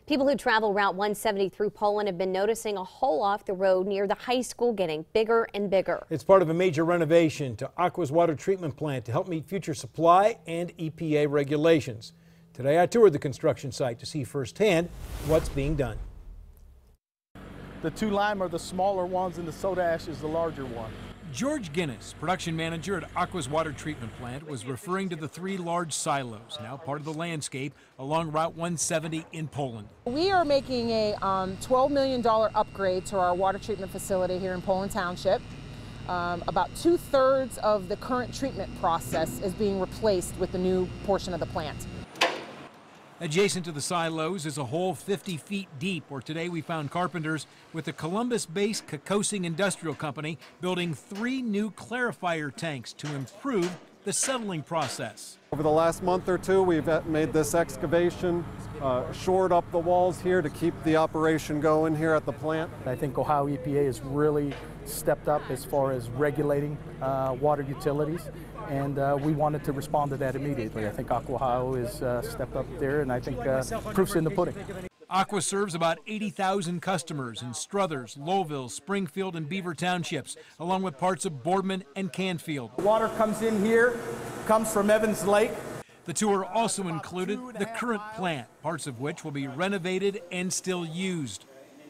People who travel Route 170 through Poland have been noticing a hole off the road near the high school getting bigger and bigger. It's part of a major renovation to Aqua's water treatment plant to help meet future supply and EPA regulations. Today I toured the construction site to see firsthand what's being done. The two lime are the smaller ones and the soda ash is the larger one. George Guinness, production manager at Aqua's water treatment plant, was referring to the three large silos, now part of the landscape, along Route 170 in Poland. We are making a $12 million upgrade to our water treatment facility here in Poland Township. About 2/3 of the current treatment process is being replaced with the new portion of the plant. Adjacent to the silos is a hole 50 feet deep where today we found carpenters with the Columbus-based Kokosing Industrial Company building 3 new clarifier tanks to improve the settling process. Over the last month or two, we've made this excavation, shored up the walls here to keep the operation going here at the plant. I think Ohio EPA has really stepped up as far as regulating water utilities, and we wanted to respond to that immediately. I think Aqua Ohio has stepped up there, and I think proof's in the pudding. Aqua serves about 80,000 customers in Struthers, Lowville, Springfield, and Beaver Townships, along with parts of Boardman and Canfield. Water comes in here, comes from Evans Lake. The tour also included the current plant, parts of which will be renovated and still used.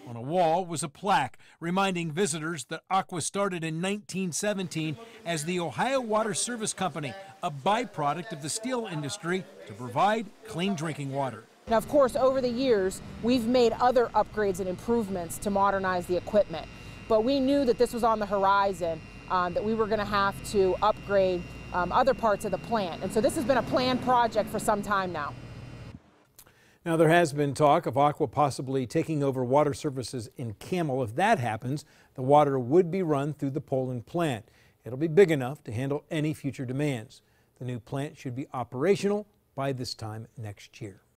On a wall was a plaque reminding visitors that Aqua started in 1917 as the Ohio Water Service Company, a byproduct of the steel industry to provide clean drinking water. Now, of course, over the years, we've made other upgrades and improvements to modernize the equipment. But we knew that this was on the horizon, that we were going to have to upgrade other parts of the plant. And so this has been a planned project for some time now. Now, there has been talk of Aqua possibly taking over water services in Camel. If that happens, the water would be run through the Poland plant. It'll be big enough to handle any future demands. The new plant should be operational by this time next year.